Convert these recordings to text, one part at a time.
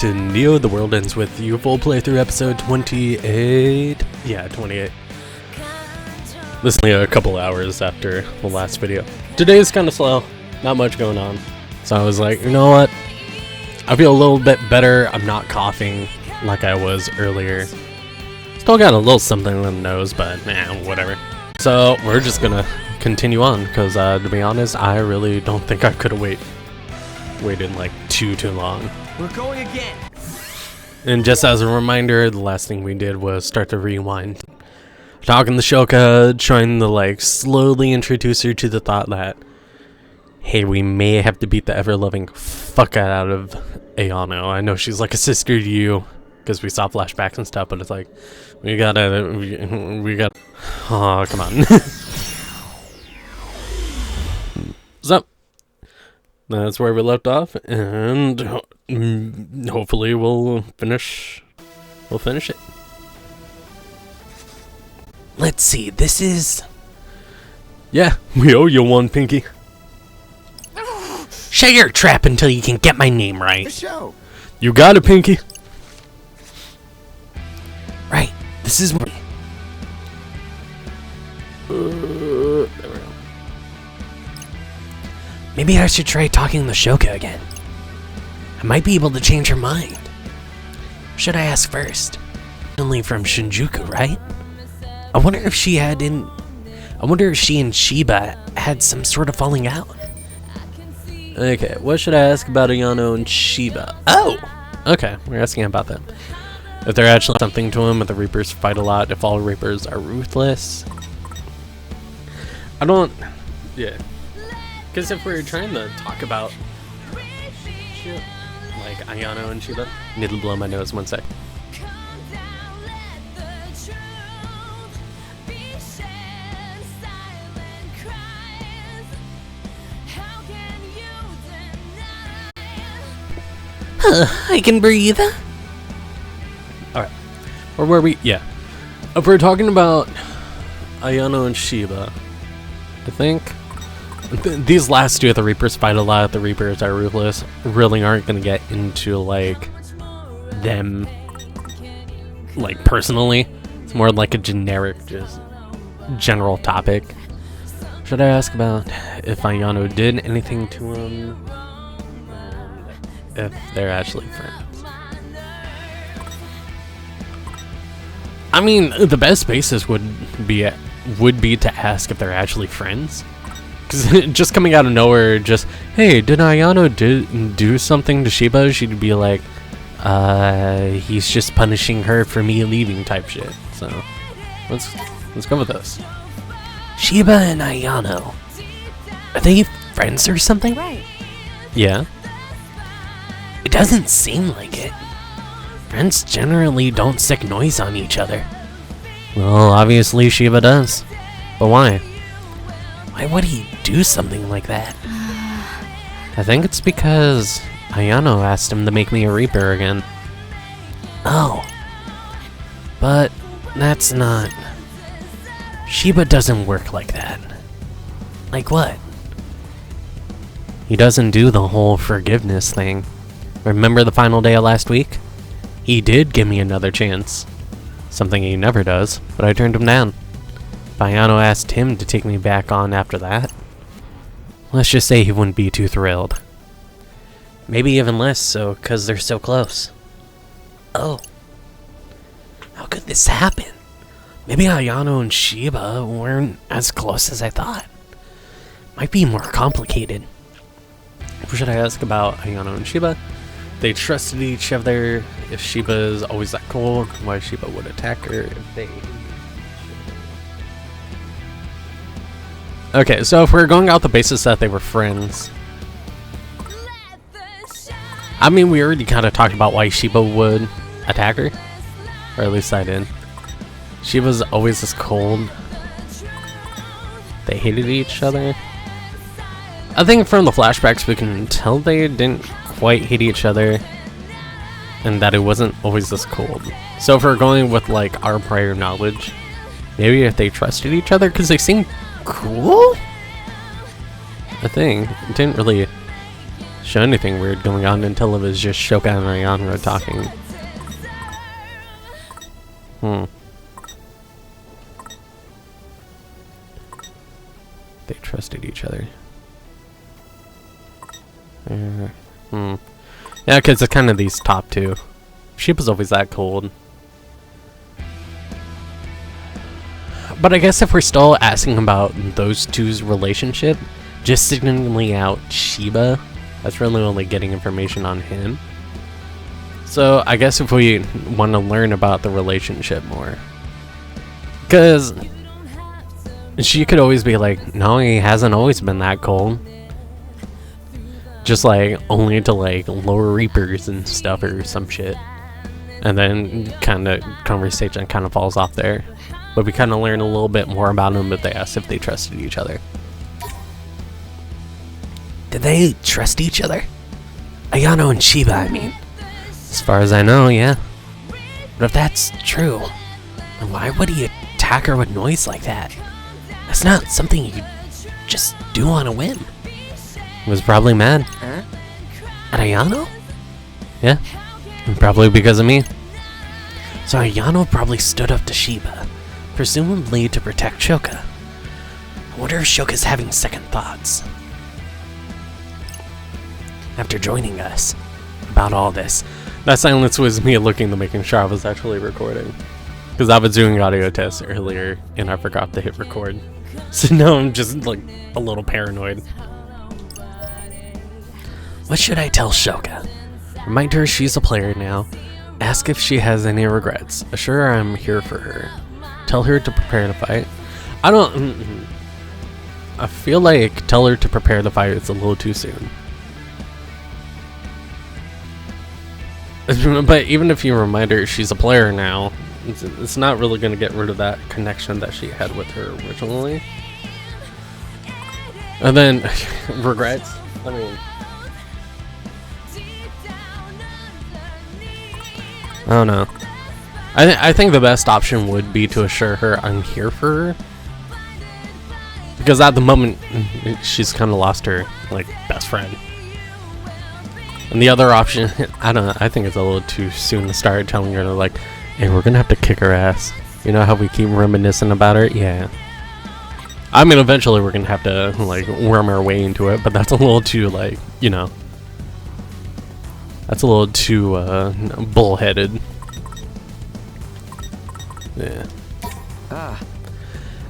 To Neo, The World Ends With You full playthrough episode 28. Yeah, 28. This is only a couple hours after the last video. Today's kind of slow, not much going on. So I was like, you know what? I feel a little bit better. I'm not coughing like I was earlier. Still got a little something in the nose, but man, whatever. So we're just gonna continue on because to be honest, I really don't think I could have waited like too long. We're going again. And just as a reminder, the last thing we did was start the rewind. Talking to Shoka, trying to like slowly introduce her to the thought that, hey, we may have to beat the ever-loving fuck out of Ayano. I know she's like a sister to you, because we saw flashbacks and stuff, but it's like, we got, oh, come on. So, that's where we left off, and hopefully we'll finish it. Let's see, this is... Yeah, we owe you one, Pinky. Shut your trap until you can get my name right. The show. You got it, Pinky. Right, this is... There we go. Maybe I should try talking to Shoka again. I might be able to change her mind. Should I ask first? Only from Shinjuku, right? I wonder if she and Shiba had some sort of falling out. Okay, what should I ask about Ayano and Shiba? Oh! Okay, we're asking about them. If they're actually something to him, if the Reapers fight a lot, if all Reapers are ruthless. I don't... Yeah. Because if we're trying to talk about shit, like Ayano and Shiba... I need to blow my nose 1 sec. I can breathe. Alright. Or were we? Yeah. If we're talking about Ayano and Shiba, I think these last two of the Reapers fight a lot. The Reapers are ruthless. Really aren't going to get into like them like personally. It's more like a generic, just general topic. Should I ask about if Ayano did anything to him? If they're actually friends. I mean, the best basis would be to ask if they're actually friends. Because just coming out of nowhere, just, hey, did Ayano do something to Shiba? She'd be like, he's just punishing her for me leaving type shit. So, let's go with this. Shiba and Ayano. Are they friends or something? Right. Yeah. It doesn't seem like it. Friends generally don't stick noise on each other. Well, obviously Shiba does. But why? Why would he do something like that? I think it's because Ayano asked him to make me a Reaper again. Oh. But that's not... Shiba doesn't work like that. Like what? He doesn't do the whole forgiveness thing. Remember the final day of last week? He did give me another chance. Something he never does, but I turned him down. Ayano asked him to take me back on after that. Let's just say he wouldn't be too thrilled. Maybe even less so, because they're so close. Oh. How could this happen? Maybe Ayano and Shiba weren't as close as I thought. Might be more complicated. What should I ask about Ayano and Shiba? They trusted each other. If Shiba is always that cold, why Shiba would attack her if they... Okay, so if we're going out the basis that they were friends... I mean, we already kind of talked about why Shiba would attack her. Or at least I did. Shiba's always this cold. They hated each other. I think from the flashbacks we can tell they didn't quite hate each other, and that it wasn't always this cold. So if we're going with like our prior knowledge, maybe if they trusted each other because they seemed cool? I think it didn't really show anything weird going on until it was just Shoka and Ayano talking. They trusted each other. Yeah, because it's kind of these top two. Sheep is always that cold. But I guess if we're still asking about those two's relationship, just signaling out Shiba, that's really only getting information on him. So I guess if we want to learn about the relationship more, because she could always be like, no, he hasn't always been that cold. Just like only to like lower reapers and stuff or some shit. And then kind of conversation kind of falls off there. But we kind of learn a little bit more about them, but they asked if they trusted each other. Did they trust each other? Ayano and Shiba, I mean. As far as I know, yeah. But if that's true, then why would he attack her with noise like that? That's not something you just do on a whim. He was probably mad. At Ayano? Yeah. And probably because of me. So Ayano probably stood up to Shiba, presumably to protect Shoka. I wonder if Shoka's having second thoughts. After joining us about all this. That silence was me looking to making sure I was actually recording. Because I was doing audio tests earlier and I forgot to hit record. So now I'm just like a little paranoid. What should I tell Shoka? Remind her she's a player now. Ask if she has any regrets. Assure her I'm here for her. Tell her to prepare to fight. I feel like tell her to prepare to fight is a little too soon. But even if you remind her she's a player now, it's not really going to get rid of that connection that she had with her originally. And then, regrets? I mean, I don't know. I think the best option would be to assure her I'm here for her. Because at the moment, she's kind of lost her, like, best friend. And the other option, I don't know, I think it's a little too soon to start telling her, like, hey, we're gonna have to kick her ass. You know how we keep reminiscing about her? Yeah. I mean, eventually we're gonna have to, like, worm our way into it, but that's a little too, like, you know. That's a little too, bullheaded. Yeah.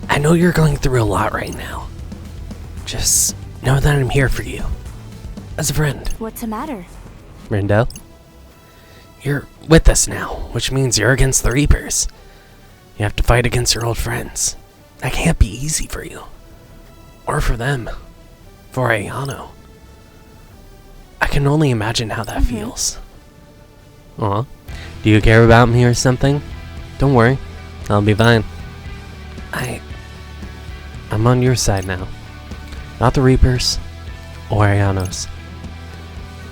I know you're going through a lot right now. Just know that I'm here for you. As a friend. What's the matter? Rendell? You're with us now, which means you're against the Reapers. You have to fight against your old friends. That can't be easy for you. Or for them. For Ayano. I can only imagine how that feels. Aw. Do you care about me or something? Don't worry. I'll be fine. I'm on your side now. Not the Reapers. Or Ayano's.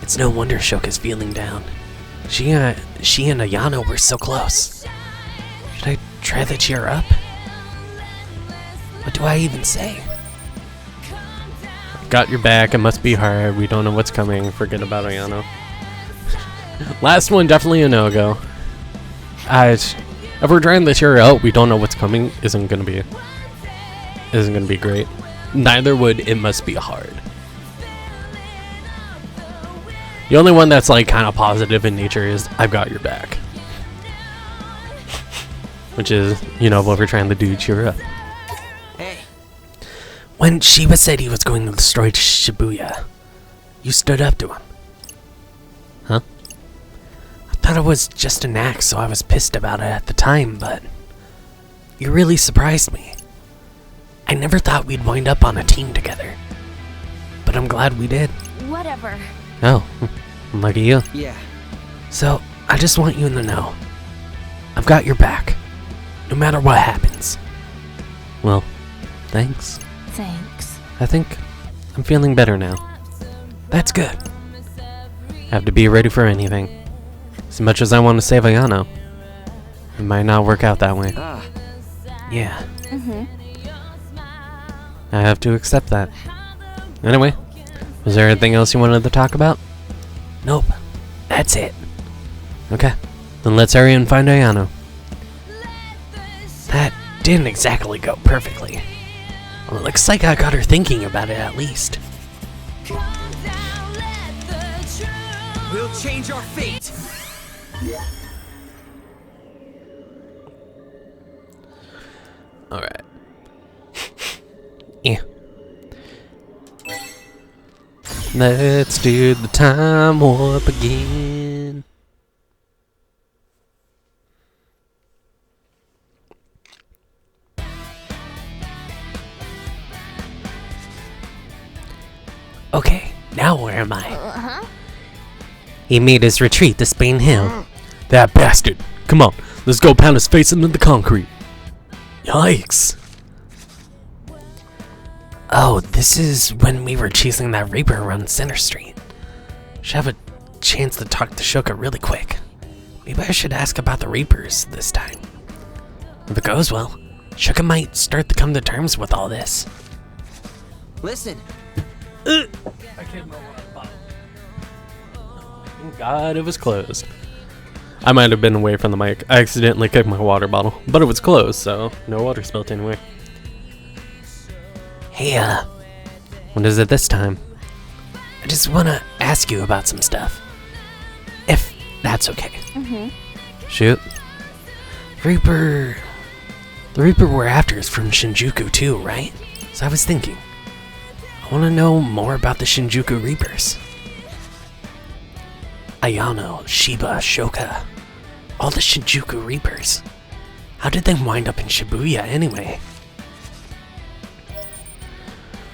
It's no wonder Shoka's feeling down. She and Ayano were so close. Should I try to cheer her up? What do I even say? Got your back, it must be hard, we don't know what's coming, forget about Ayano. Last one, definitely a no-go. If we're trying to cheer her out, we don't know what's coming, isn't gonna be great. Neither would it must be hard. The only one that's like kind of positive in nature is I've got your back. Which is, you know, what we're trying to do, cheer up. Hey. When Shiba said he was going to destroy Shibuya, you stood up to him. Huh? I thought it was just an act, so I was pissed about it at the time, but you really surprised me. I never thought we'd wind up on a team together. But I'm glad we did. Whatever. Oh, lucky you. Yeah. So, I just want you to know, I've got your back, no matter what happens. Well, thanks. Thanks. I think I'm feeling better now. That's good. Have to be ready for anything. As much as I want to save Ayano, it might not work out that way. Yeah. I have to accept that. Anyway, Is there anything else you wanted to talk about? Nope. That's it. Okay. Then let's hurry and find Ayano. That didn't exactly go perfectly. Well, it looks like I got her thinking about it at least. We'll change our fate. Alright. Yeah. Let's do the time warp again. Okay, now where am I? Uh-huh. He made his retreat to Spain Hill. That bastard! Come on, let's go pound his face into the concrete. Yikes. Oh, this is when we were chasing that Reaper around Center Street. Should have a chance to talk to Shoka really quick. Maybe I should ask about the Reapers this time. If it goes well, Shoka might start to come to terms with all this. Listen, Thank God it was closed. I might have been away from the mic. I accidentally kicked my water bottle, but it was closed, so no water spilt anyway. Hey, What is it this time? I just wanna ask you about some stuff. If that's okay. Shoot. The Reaper we're after is from Shinjuku too, right? So I was thinking, I wanna know more about the Shinjuku Reapers. Ayano, Shiba, Shoka, all the Shinjuku Reapers. How did they wind up in Shibuya anyway?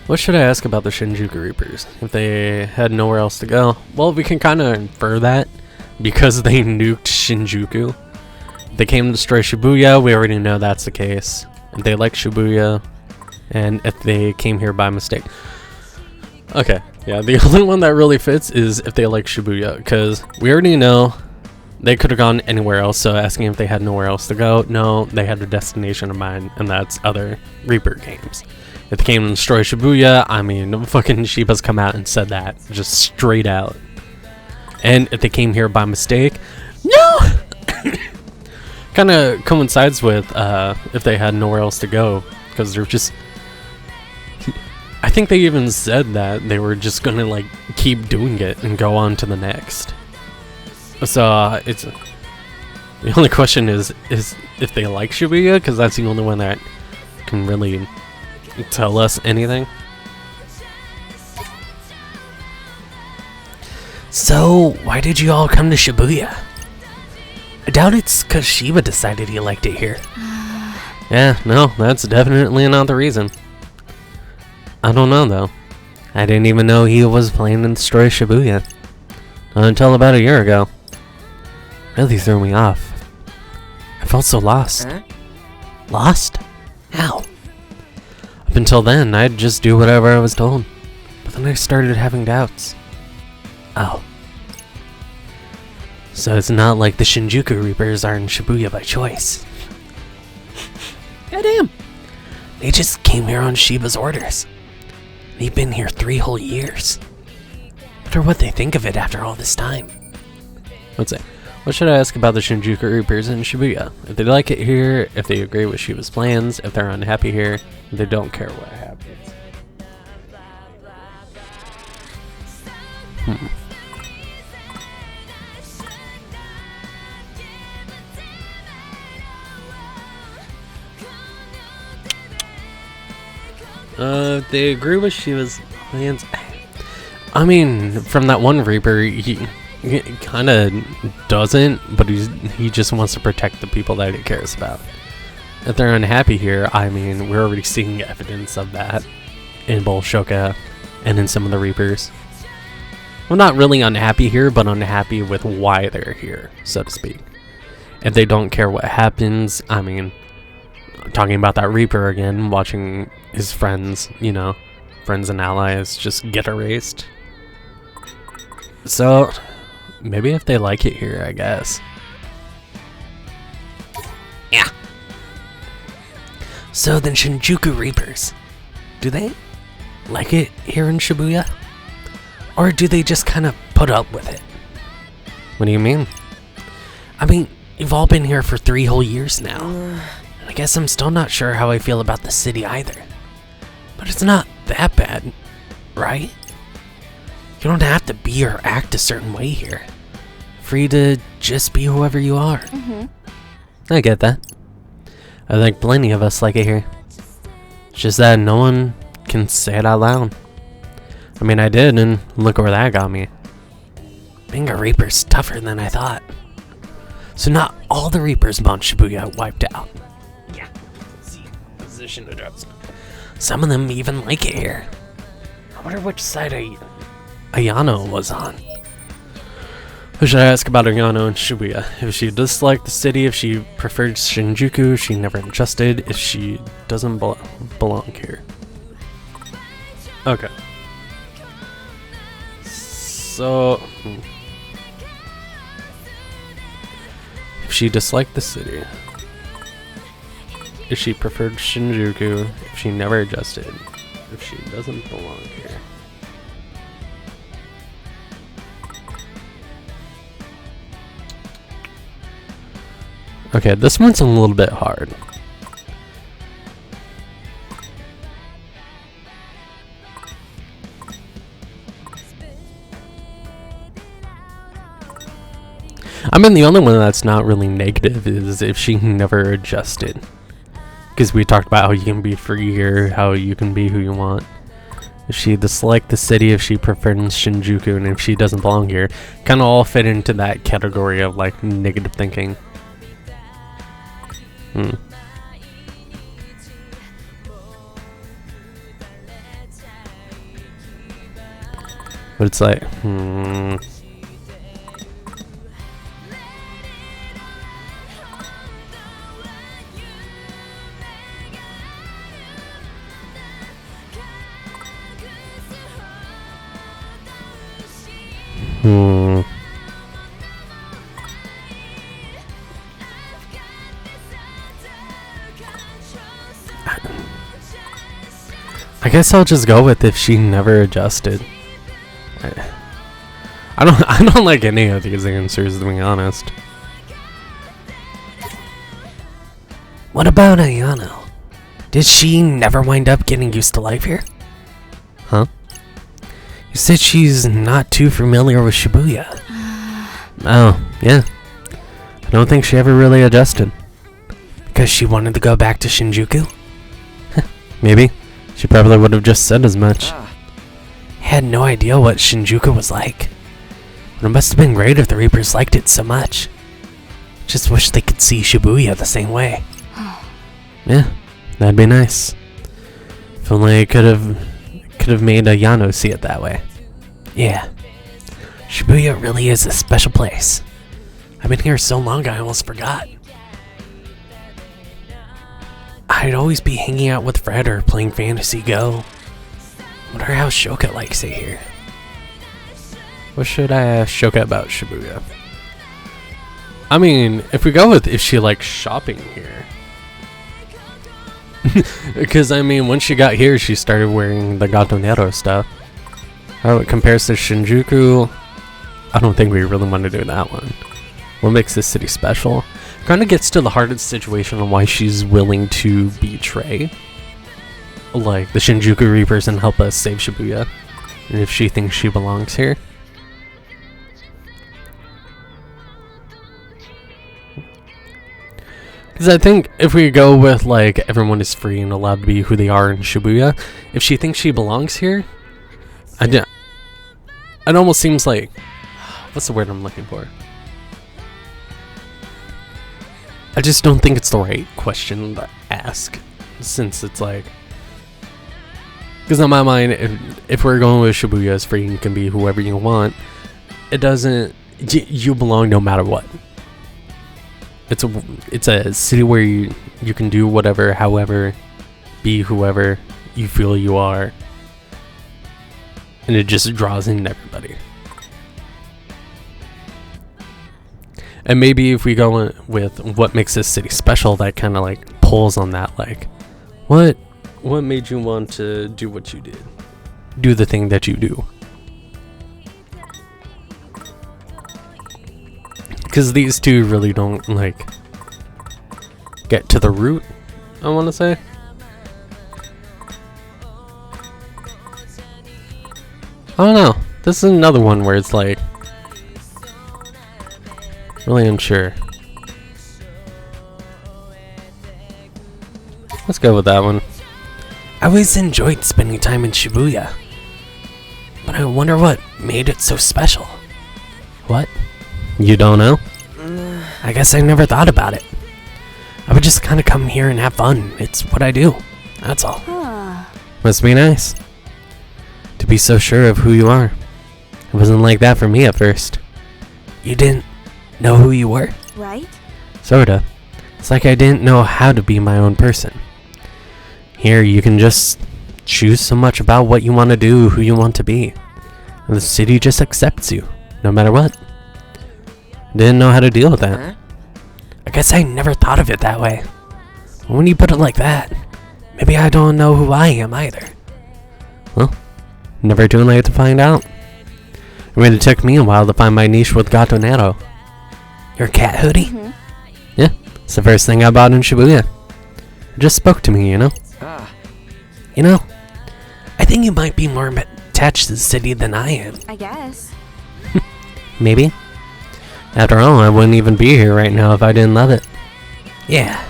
What should I ask about the Shinjuku Reapers? If they had nowhere else to go? Well, we can kind of infer that because they nuked Shinjuku. If they came to destroy Shibuya, we already know that's the case. If they like Shibuya, and if they came here by mistake. Okay, yeah, the only one that really fits is if they like Shibuya, because we already know they could have gone anywhere else, so asking if they had nowhere else to go, no, they had a destination in mind, and that's other Reaper games. If they came to destroy Shibuya, I mean, fucking Shiba's come out and said that, just straight out. And if they came here by mistake, no! Kind of coincides with if they had nowhere else to go, because they're just... I think they even said that they were just gonna like keep doing it and go on to the next. So it's the only question is if they like Shibuya, because that's the only one that can really tell us anything. So, why did you all come to Shibuya? I doubt it's because Shiba decided he liked it here. Yeah, no, that's definitely not the reason. I don't know though. I didn't even know he was planning to destroy Shibuya until about a year ago. Really threw me off. I felt so lost. Lost? How? Up until then, I'd just do whatever I was told. But then I started having doubts. Oh. So it's not like the Shinjuku Reapers are in Shibuya by choice. Goddamn. They just came here on Shiba's orders. They've been here 3 whole years. Wonder what they think of it after all this time. Let's see. What should I ask about the Shinjuku Reapers in Shibuya? If they like it here, if they agree with Shiba's plans, if they're unhappy here, if they don't care what happens. If they agree with Shiba's plans... I mean, from that one Reaper, he kind of doesn't, but he just wants to protect the people that he cares about. If they're unhappy here, I mean, we're already seeing evidence of that in both Shoka and in some of the Reapers. Well, not really unhappy here, but unhappy with why they're here, so to speak. If they don't care what happens, I mean, talking about that Reaper again, watching his friends, you know, friends and allies just get erased. So, maybe if they like it here, I guess. Yeah. So the Shinjuku Reapers, do they like it here in Shibuya? Or do they just kind of put up with it? What do you mean? I mean, you've all been here for 3 whole years now. And I guess I'm still not sure how I feel about the city either. But it's not that bad, right? You don't have to be or act a certain way here. Free to just be whoever you are. I get that. I think plenty of us like it here. It's just that no one can say it out loud. I mean, I did, and look where that got me. Being a Reaper's tougher than I thought. So not all the Reapers about Shibuya wiped out. Yeah. See, position adjustment. Some of them even like it here. I wonder which side Ayano was on. Who should I ask about Ayano and Shibuya? If she disliked the city, if she preferred Shinjuku, she never adjusted, if she doesn't belong here. Okay. So, if she disliked the city, if she preferred Shinjuku, if she never adjusted, if she doesn't belong here. Okay, this one's a little bit hard. I mean, the only one that's not really negative is if she never adjusted. Because we talked about how you can be free here, how you can be who you want. If she disliked the city, if she preferred Shinjuku, and if she doesn't belong here, kind of all fit into that category of like negative thinking. But it's like, I guess I'll just go with if she never adjusted. I don't like any of these answers, to be honest. What about Ayano? Did she never wind up getting used to life here? Huh? You said she's not too familiar with Shibuya. Oh, yeah. I don't think she ever really adjusted. Because she wanted to go back to Shinjuku? Maybe. She probably would have just said as much. Had no idea what Shinjuku was like. But it must have been great if the Reapers liked it so much. Just wish they could see Shibuya the same way. Yeah, that'd be nice. If only I could have made Ayano see it that way. Yeah. Shibuya really is a special place. I've been here so long I almost forgot. I'd always be hanging out with Fred or playing Fantasy Go. Wonder how Shoka likes it here. What should I ask Shoka about Shibuya? I mean, if we go with if she likes shopping here. Because, I mean, when she got here, she started wearing the Gatonero stuff. How it compares to Shinjuku, I don't think we really want to do that one. What makes this city special? Kind of gets to the heart of the situation on why she's willing to betray, like, the Shinjuku Reapers and help us save Shibuya. And if she thinks she belongs here. Because I think if we go with, like, everyone is free and allowed to be who they are in Shibuya, if she thinks she belongs here, it almost seems like, what's the word I'm looking for? I just don't think it's the right question to ask, since it's like, because in my mind, if we're going with Shibuya as free and you can be whoever you want, it doesn't, you belong no matter what. It's a city where you can do whatever, however, be whoever you feel you are, and it just draws in everybody. And maybe if we go with what makes this city special, that kind of like pulls on that, like, what made you want to do what you did? Do the thing that you do. Because these two really don't, like, get to the root, I want to say. I don't know. This is another one where it's like, really unsure. Let's go with that one. I always enjoyed spending time in Shibuya, but I wonder what made it so special. What? You don't know? I guess I never thought about it. I would just kind of come here and have fun. It's what I do. That's all. Must be nice to be so sure of who you are. It wasn't like that for me at first. You didn't know who you were? Right? Sorta. It's like I didn't know how to be my own person. Here you can just choose so much about what you want to do, who you want to be. And the city just accepts you, no matter what. Didn't know how to deal with that. I guess I never thought of it that way. When you put it like that, maybe I don't know who I am either. Well, never too late to find out. I mean, it took me a while to find my niche with Gatonero. Your cat hoodie? Yeah, it's the first thing I bought in Shibuya. It just spoke to me, you know? You know, I think you might be more attached to the city than I am. I guess. Maybe. After all, I wouldn't even be here right now if I didn't love it. Yeah,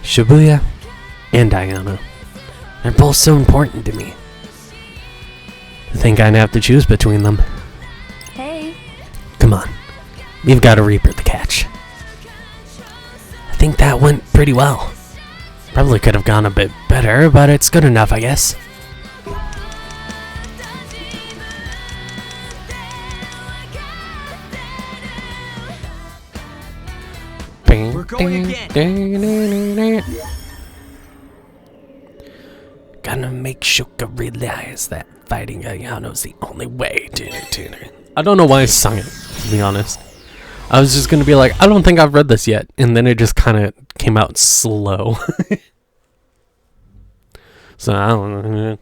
Shibuya and Ayano. they're both so important to me. I think I'd have to choose between them. Hey. Come on, you've got to Reaper the catch. I think that went pretty well. Probably could have gone a bit better, but it's good enough, I guess. We're going again. Gotta make Shoka realize that fighting Ayano's the only way. I don't know why I sung it, to be honest. I was just gonna be like, I don't think I've read this yet, and then it just kind of came out slow. So I don't know.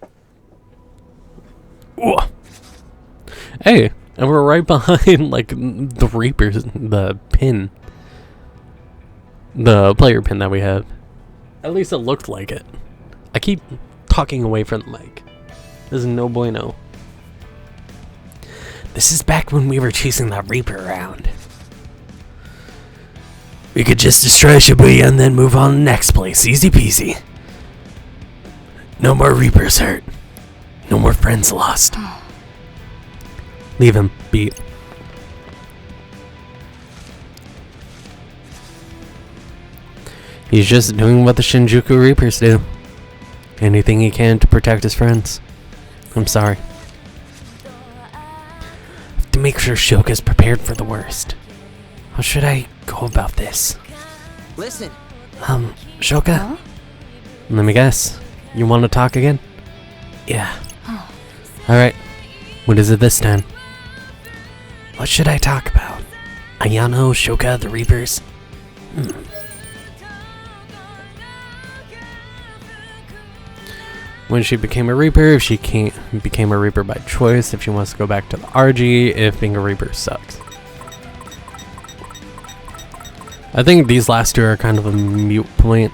Ooh. Hey, and we're right behind like the Reapers, the pin, the player pin that we have. At least it looked like it. I keep talking away from the mic. This is no bueno. This is back when we were chasing that Reaper around. We could just destroy Shibuya and then move on to the next place. Easy peasy. No more Reapers hurt. No more friends lost. Leave him be. He's just doing what the Shinjuku Reapers do. Anything he can to protect his friends. I'm sorry. Have to make sure Shoka's prepared for the worst. How should I go about this? Listen, Shoka? Huh? Let me guess. You want to talk again? Yeah. Alright. What is it this time? What should I talk about? Ayano, Shoka, the Reapers? When she became a Reaper, if she became a Reaper by choice, if she wants to go back to the RG, if being a Reaper sucks. I think these last two are kind of a mute point.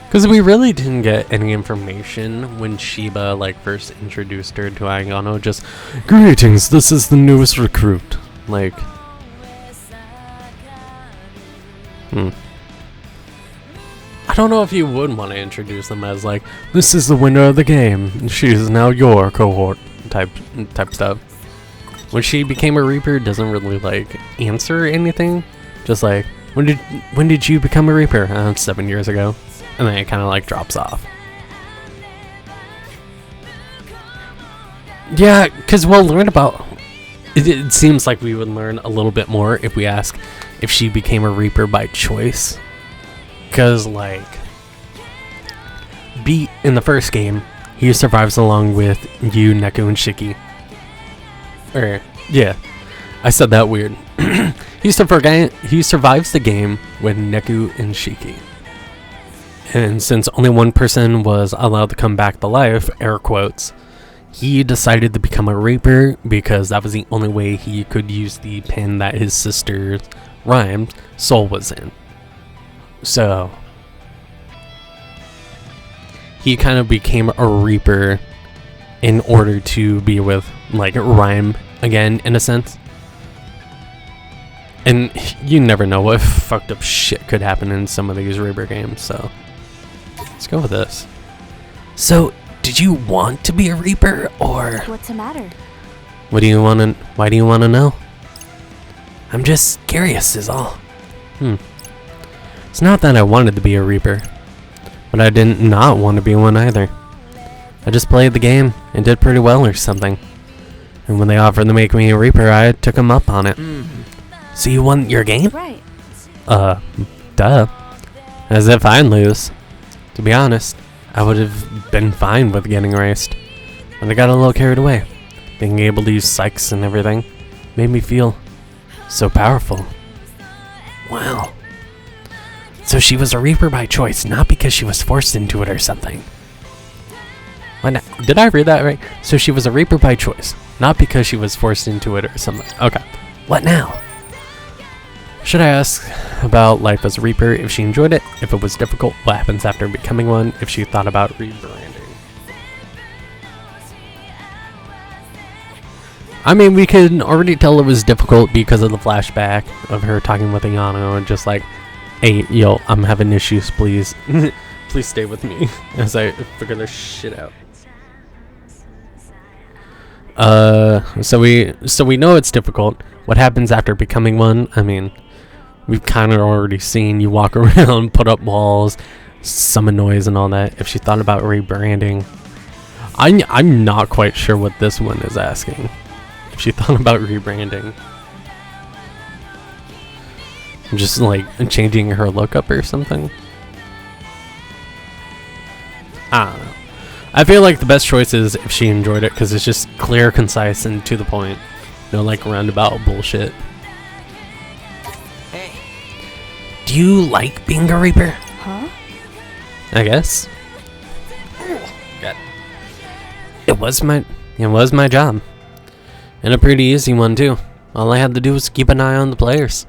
Because we really didn't get any information when Shiba like first introduced her to Ayano. Just, greetings, this is the newest recruit. Like, I don't know if you would want to introduce them as like, this is the winner of the game. She is now your cohort type stuff. When she became a Reaper, it doesn't really like answer anything. Just like, when did you become a Reaper? 7 years ago. And then it kind of like drops off. Yeah, because we'll learn about... It seems like we would learn a little bit more if we ask if she became a Reaper by choice. Because, like... Beat in the first game, he survives along with Yu, Neku, and Shiki. Yeah. I said that weird. He survives the game with Neku and Shiki. And since only one person was allowed to come back to life, air quotes, he decided to become a Reaper because that was the only way he could use the pen that his sister's rhymed soul was in. So he kind of became a Reaper in order to be with, like, Rhyme again, in a sense. And you never know what fucked up shit could happen in some of these Reaper games, so let's go with this. So, did you want to be a Reaper, or What's the matter? Why do you want to know? I'm just curious is all. It's not that I wanted to be a Reaper, but I didn't not want to be one either. I just played the game and did pretty well or something. And when they offered to make me a Reaper, I took them up on it. So you won your game? Right. Duh. As if I'd lose. To be honest, I would have been fine with getting raced. But I got a little carried away. Being able to use psychs and everything made me feel so powerful. Wow. So she was a Reaper by choice, not because she was forced into it or something. Did I read that right? So she was a Reaper by choice, not because she was forced into it or something. Okay. What now? Should I ask about life as a Reaper, if she enjoyed it, if it was difficult, what happens after becoming one, if she thought about rebranding? I mean, we could already tell it was difficult because of the flashback of her talking with Ayano and just like, hey, yo, I'm having issues, please. Please stay with me as I figure this shit out. So we know it's difficult. What happens after becoming one? I mean, we've kind of already seen you walk around, put up walls, summon noise and all that. If she thought about rebranding, I'm not quite sure what this one is asking. If she thought about rebranding, just like changing her look up or something. I don't know. I feel like the best choice is if she enjoyed it, because it's just clear, concise, and to the point. No, like, roundabout bullshit. Hey, Do you like being a Reaper? Huh? I guess. God. It was my job. And a pretty easy one, too. All I had to do was keep an eye on the players.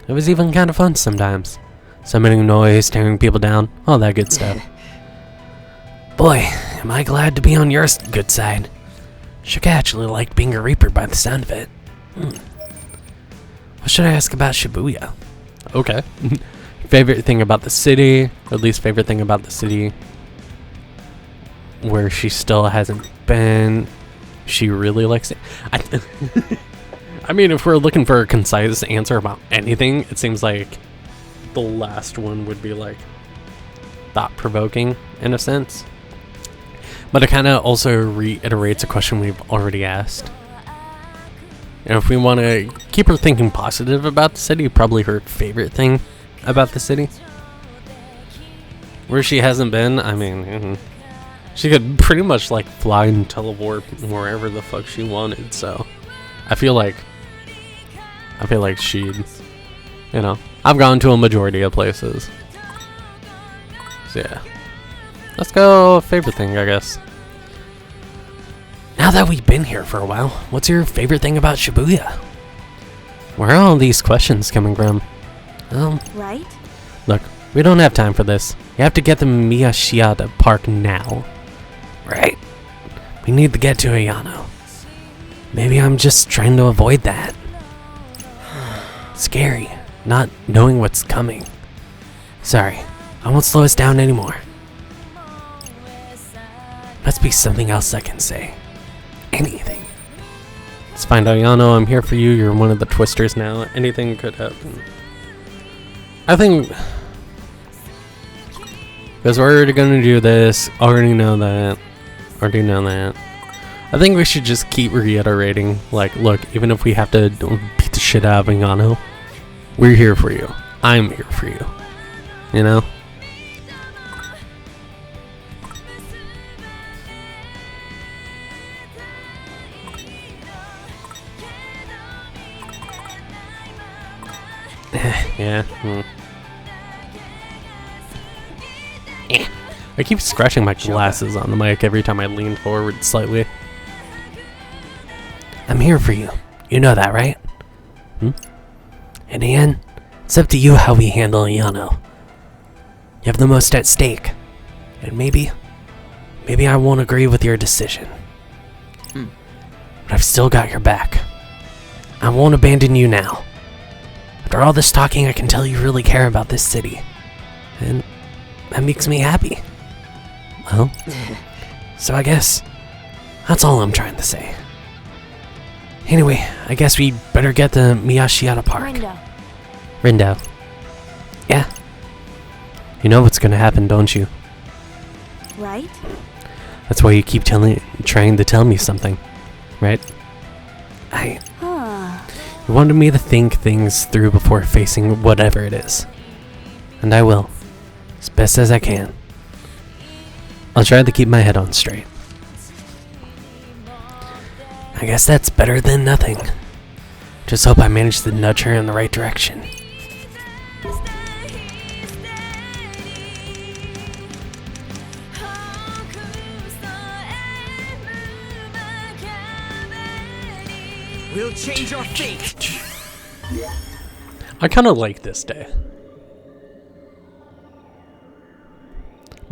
It was even kind of fun sometimes. Summoning noise, tearing people down, all that good stuff. Boy, am I glad to be on your good side. Shoka actually liked being a Reaper by the sound of it. What should I ask about Shibuya? Okay. Favorite thing about the city, or at least favorite thing about the city where she still hasn't been. She really likes it. I mean, if we're looking for a concise answer about anything, it seems like the last one would be like thought-provoking in a sense. But it kind of also reiterates a question we've already asked. And if we want to keep her thinking positive about the city, probably her favorite thing about the city. Where she hasn't been, I mean, she could pretty much like fly and teleport wherever the fuck she wanted, so I feel like she'd, you know, I've gone to a majority of places. So yeah. Let's go favorite thing, I guess. Now that we've been here for a while, what's your favorite thing about Shibuya? Where are all these questions coming from? Right? Look, we don't have time for this. You have to get to Miyashita Park now. Right. We need to get to Ayano. Maybe I'm just trying to avoid that. Scary, not knowing what's coming. Sorry, I won't slow us down anymore. Must be something else I can say. Anything. Let's find Ayano. I'm here for you. You're one of the twisters now. Anything could happen. I think, because we're already gonna do this. Already know that. I think we should just keep reiterating, like, look, even if we have to beat the shit out of Ayano, we're here for you. I'm here for you. You know? Yeah. I keep scratching my glasses on the mic every time I lean forward slightly. I'm here for you. You know that, right? In the end, it's up to you how we handle Yano. You have the most at stake. And maybe I won't agree with your decision. But I've still got your back. I won't abandon you now. After all this talking, I can tell you really care about this city. And that makes me happy. Well, so I guess that's all I'm trying to say. Anyway, I guess we better get to Miyashiyata Park. Rindo. Yeah. You know what's gonna happen, don't you? Right? That's why you keep trying to tell me something, right? You wanted me to think things through before facing whatever it is. And I will. As best as I can. I'll try to keep my head on straight. I guess that's better than nothing. Just hope I manage to nudge her in the right direction. We'll change our fate. I kind of like this day.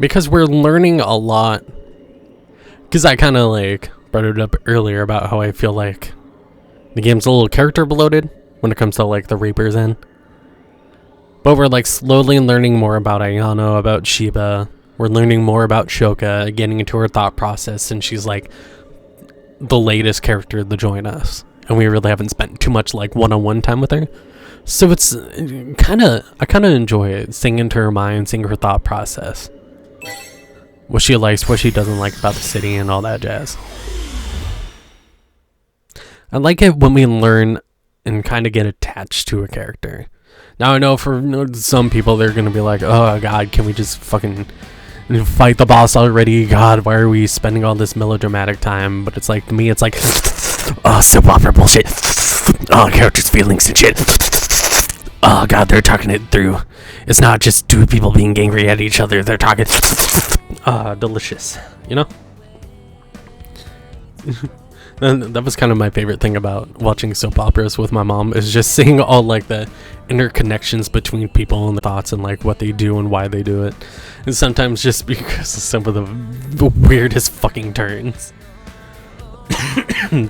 Because we're learning a lot. Because I kind of like brought it up earlier about how I feel like the game's a little character bloated when it comes to like the Reapers in. But we're like slowly learning more about Ayano, about Shiba. We're learning more about Shoka, getting into her thought process, and she's like the latest character to join us. And we really haven't spent too much like one-on-one time with her. So it's I kind of enjoy it, seeing into her mind, seeing her thought process. What she likes, what she doesn't like about the city, and all that jazz. I like it when we learn and kind of get attached to a character. Now I know for some people they're going to be like, oh god, can we just fucking fight the boss already? God, why are we spending all this melodramatic time? But it's like, to me, it's like, oh, soap opera bullshit. Oh, characters' feelings and shit. Oh god, they're talking it through. It's not just two people being angry at each other. They're talking. Delicious. You know? And that was kind of my favorite thing about watching soap operas with my mom, is just seeing all like the interconnections between people and the thoughts and like what they do and why they do it. And sometimes just because of some of the weirdest fucking turns.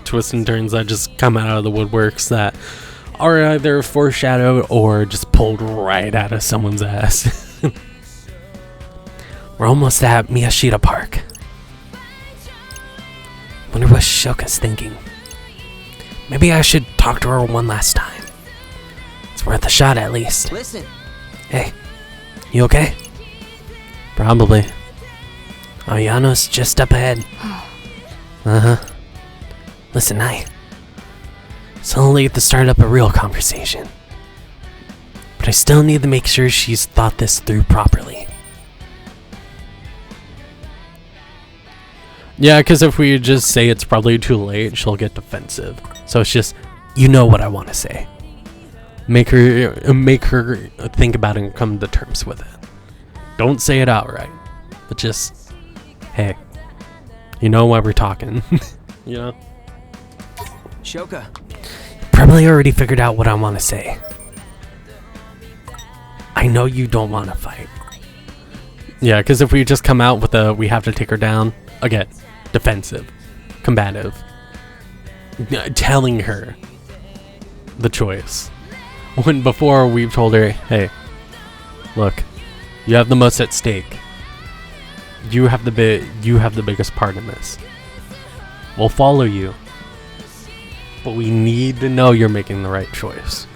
Twists and turns that just come out of the woodworks that are either foreshadowed or just pulled right out of someone's ass. We're almost at Miyashita Park. Wonder what Shoka's thinking. Maybe I should talk to her one last time. It's worth a shot at least. Listen. Hey, you okay? Probably. Ayano's just up ahead. Uh-huh. Listen, it's only at the start up a real conversation. But I still need to make sure she's thought this through properly. Yeah, because if we just say it's probably too late, she'll get defensive. So it's just, you know what I want to say. Make her think about it and come to terms with it. Don't say it outright, but just, hey, you know why we're talking. You know? Shoka. Probably already figured out what I want to say. I know you don't want to fight. Yeah, because if we just come out with a, we have to take her down, again, defensive, combative, telling her the choice. When before we've told her, hey, look, you have the most at stake. You have the biggest part in this. We'll follow you, but we need to know you're making the right choice.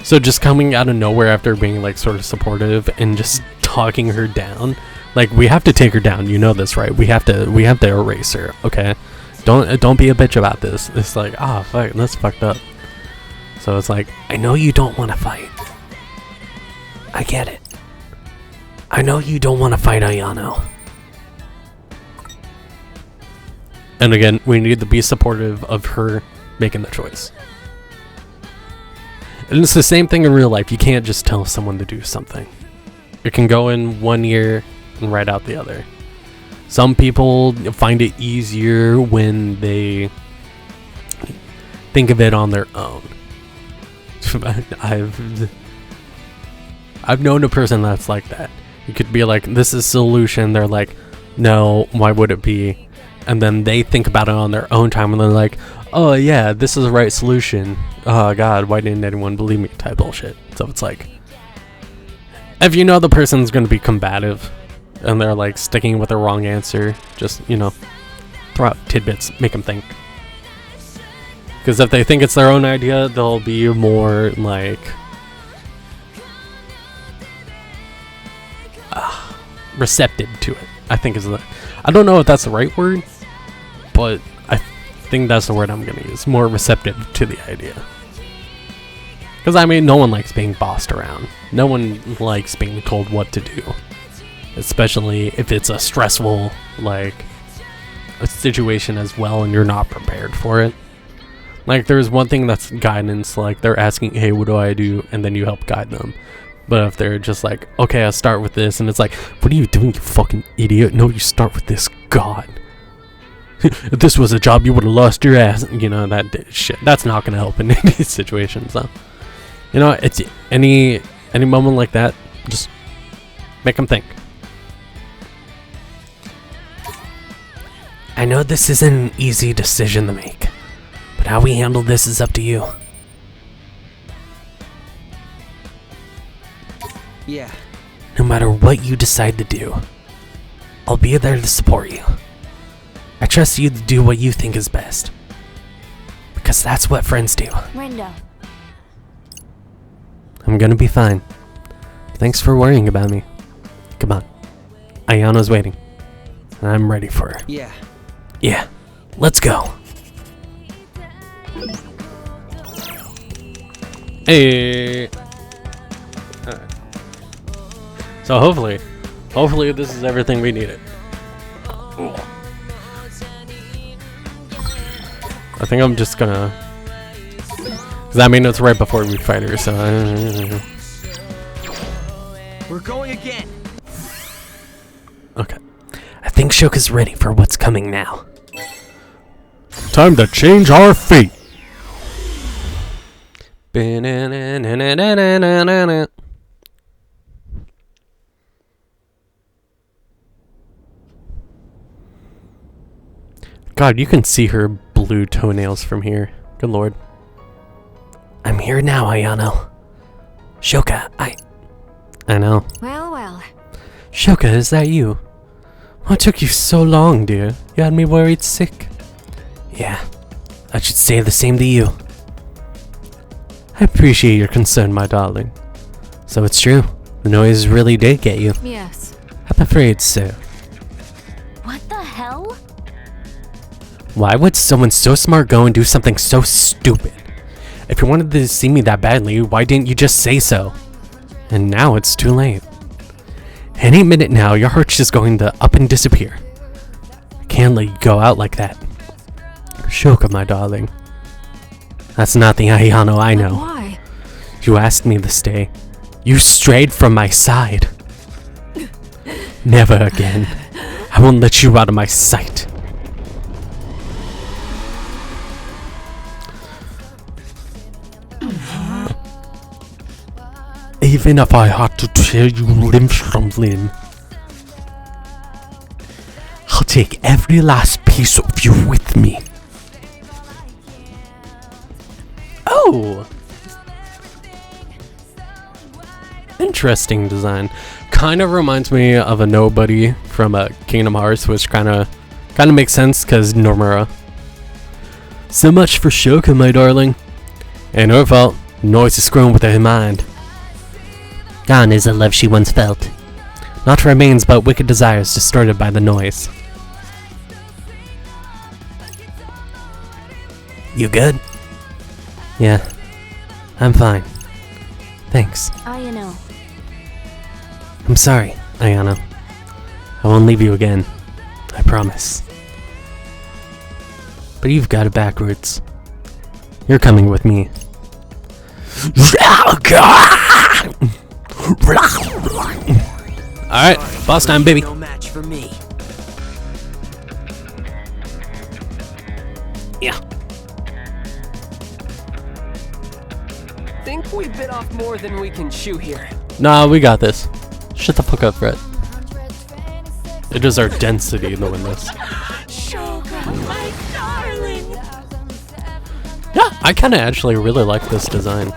So just coming out of nowhere after being like sort of supportive and just talking her down, like, we have to take her down. You know this, right? We have to erase her. Okay, don't be a bitch about this. It's like, fuck, that's fucked up. So it's like, I know you don't want to fight. I get it. I know you don't want to fight Ayano. And again, we need to be supportive of her making the choice. And it's the same thing in real life. You can't just tell someone to do something. It can go in one ear and write out the other. Some people find it easier when they think of it on their own. I've known a person that's like that. You could be like, this is solution. They're like, no, why would it be? And then they think about it on their own time and they're like, oh yeah, this is the right solution. Oh god, why didn't anyone believe me? Type bullshit. So it's like, if you know the person's going to be combative and they're like sticking with the wrong answer, just, you know, throw out tidbits, make them think. Because if they think it's their own idea, they'll be more like receptive to it, I think is the... I don't know if that's the right word, but I think that's the word I'm going to use. More receptive to the idea. Because, I mean, no one likes being bossed around. No one likes being told what to do. Especially if it's a stressful, like, a situation as well and you're not prepared for it. Like, there's one thing that's guidance, like, they're asking, hey, what do I do? And then you help guide them. But if they're just like, okay, I'll start with this, and it's like, what are you doing, you fucking idiot? No, you start with this, God. If this was a job, you would have lost your ass. You know, that shit. That's not going to help in any situation, so. You know, it's any moment like that, just make them think. I know this isn't an easy decision to make, but how we handle this is up to you. Yeah. No matter what you decide to do, I'll be there to support you. I trust you to do what you think is best. Because that's what friends do. Rindo. I'm gonna be fine. Thanks for worrying about me. Come on. Ayano's waiting. I'm ready for her. Yeah. Yeah, let's go. Hey! Alright. So hopefully this is everything we needed. I think I'm just gonna... Cause I mean, it's right before we fight her, so... We're going again. Okay. I think Shoka's ready for what's coming now. Time to change our fate! God, you can see her blue toenails from here. Good lord. I'm here now, Ayano. Shoka, I know. Well, well. Shoka, is that you? What took you so long, dear? You had me worried sick. Yeah, I should say the same to you. I appreciate your concern, my darling. So it's true. The noise really did get you. Yes. I'm afraid so. What the hell? Why would someone so smart go and do something so stupid? If you wanted to see me that badly, why didn't you just say so? And now it's too late. Any minute now, your heart's just going to up and disappear. I can't let you go out like that. Shoka, my darling. That's not the Ayano I know. Why? You asked me to stay. You strayed from my side. Never again. I won't let you out of my sight. Even if I had to tear you limb from limb, I'll take every last piece of you with me. Oh! Interesting design. Kind of reminds me of a nobody from Kingdom Hearts, which kind of makes sense because Nomura. So much for Shoka, my darling. Ain't her fault. Noise is grown with her mind. Gone is the love she once felt. Naught remains but wicked desires distorted by the noise. You good? Yeah, I'm fine. Thanks. Ayano. I'm sorry, Ayano. I won't leave you again. I promise. But you've got it backwards. You're coming with me. Alright, boss time, baby. No match for me. Yeah. Think we bit off more than we can chew here. Nah, we got this. Shut the fuck up, Fred. It is our density in the windows. Shoka, my darling. Yeah, I kind of actually really like this design.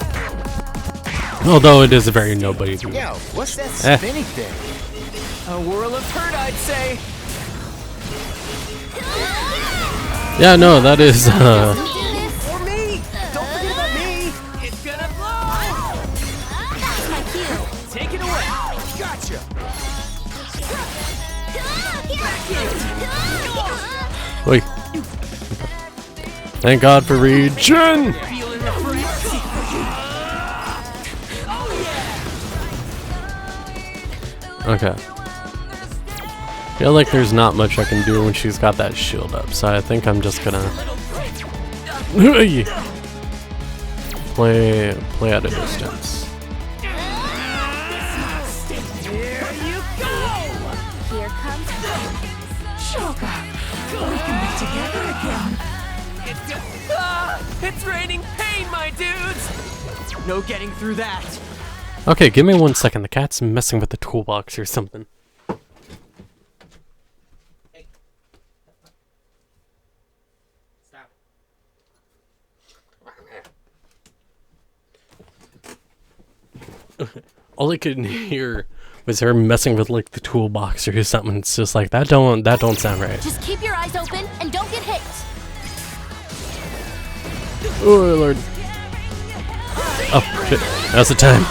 Although it is a very nobody. Yo, what's that Eh. spinning thing? A whirl of hurt, I'd say. Yeah, no, that is, Or me! Don't forget about me! It's gonna blow! That's my cue. Take it away! Gotcha. Wait. Thank God for regen! Feeling the frenzy! Oh yeah! Okay. Feel like there's not much I can do when she's got that shield up, so I think I'm just gonna play at a distance. Here you go! Here comes Shoka. We can be together again! It's raining pain, my dudes! No getting through that! Okay, give me 1 second. The cat's messing with the toolbox or something. All I could hear was her messing with like the toolbox or something. It's just like that don't sound right. Just keep your eyes open and don't get hit. Oh Lord. Oh shit. Now's the time.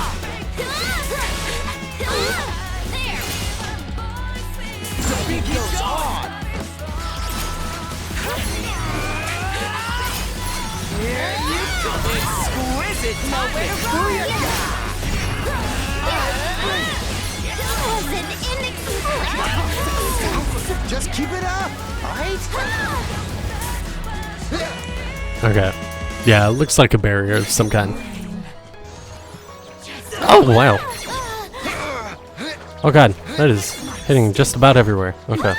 Exquisite! Just keep it up, alright? Okay. Yeah, it looks like a barrier of some kind. Oh wow. Oh god, that is hitting just about everywhere. Okay.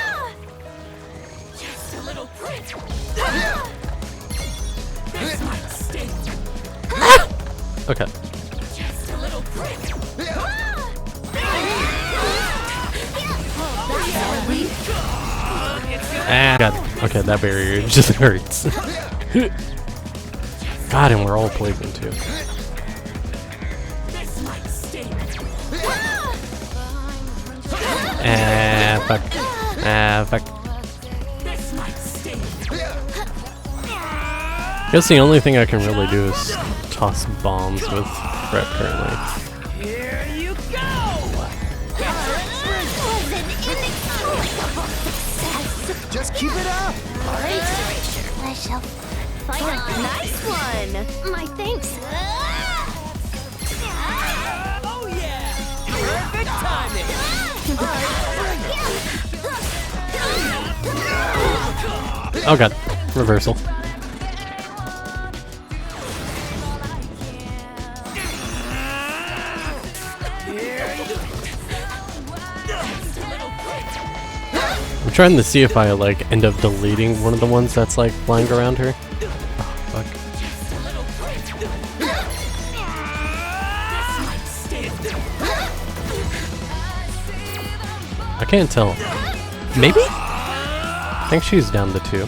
Okay. Ah, god. Okay, that barrier just hurts. God, and we're all poisoned too. Ah, fuck. Ah, fuck. I guess the only thing I can really do is toss bombs with Brett currently. Here you go! Just keep it up, alright? I shall find a nice one. My thanks. Oh yeah! Perfect timing! Oh god, reversal. I'm trying to see if I like end up deleting one of the ones that's like flying around her. Oh, fuck. I can't tell. Maybe? I think she's down to 2.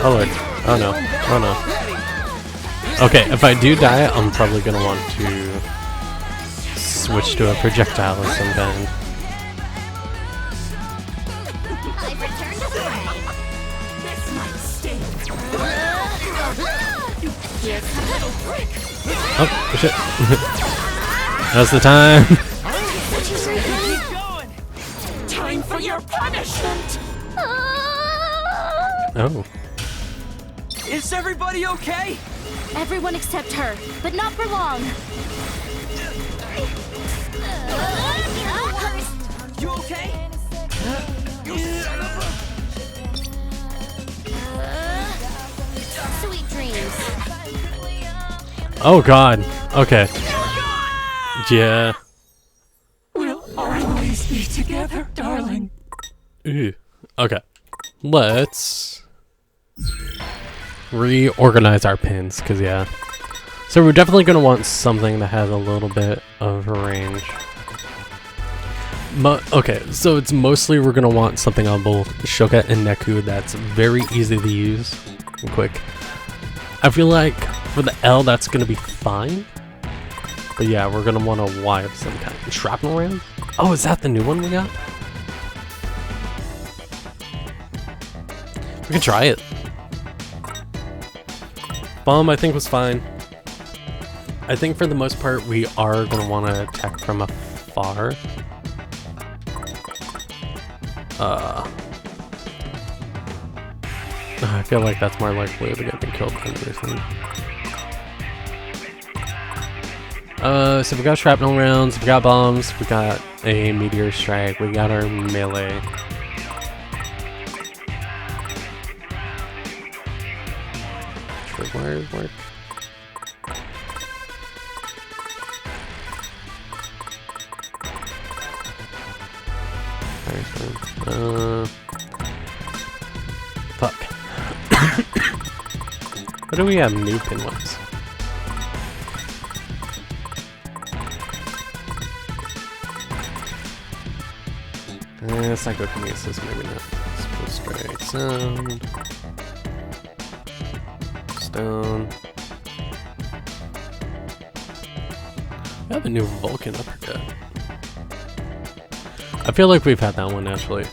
Oh lord. Oh no. Oh no. Okay, if I do die, I'm probably gonna want to switch to a projectile of some kind. I've returned to play. Here comes Oh, shit. Now's the time. Keep going! Time for your punishment! Oh. Is everybody okay? Everyone except her, but not for long. You okay? Sweet dreams. Oh god. Okay. Yeah. We'll always be together, darling. Ew. Okay. Let's reorganize our pins, because yeah. So we're definitely going to want something that has a little bit of range. Okay, so it's mostly we're going to want something on both Shoka and Neku that's very easy to use and quick. I feel like for the L that's going to be fine. But yeah, we're going to want a Y of some kind. Shrapnel rounds? Oh, is that the new one we got? We can try it. Bomb, I think, was fine. I think for the most part, we are going to want to attack from afar. I feel like that's more likely to get me killed than anything. So we got shrapnel rounds, we got bombs, we got a meteor strike, we got our melee. Tripwires work. Fuck. What do we have new pin ones? Psychokinesis, maybe not. Split strike, sound. Stone. I have a new Vulcan uppercut. I feel like we've had that one actually.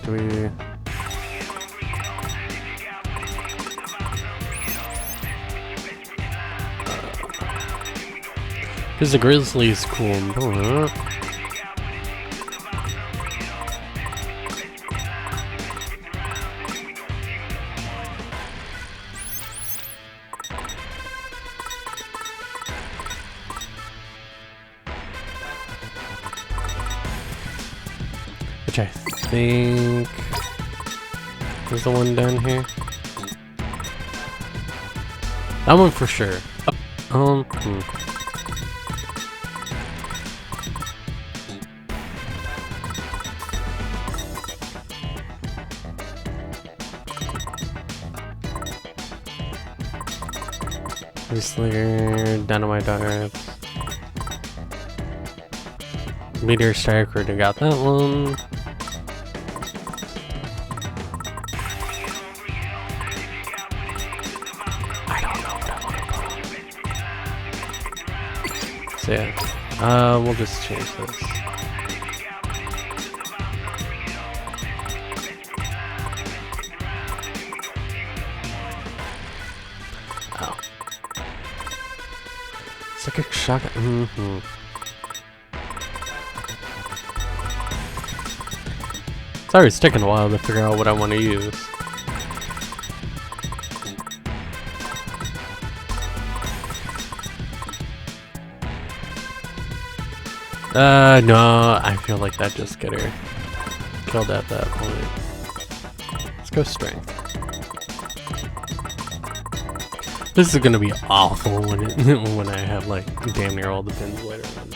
Do we? Because the Grizzly is cool. Which I think is the one down here. That one for sure. Slayer, Dynamite Darts. Meteor Strike, already got that one. I don't know what I want to put. So yeah, we'll just change this. Oh. Psychic Shoka. Sorry, it's taking a while to figure out what I want to use. No, I feel like that just get her killed at that point. Let's go strength. This is gonna be awful when it when I have like damn near all the pins later on.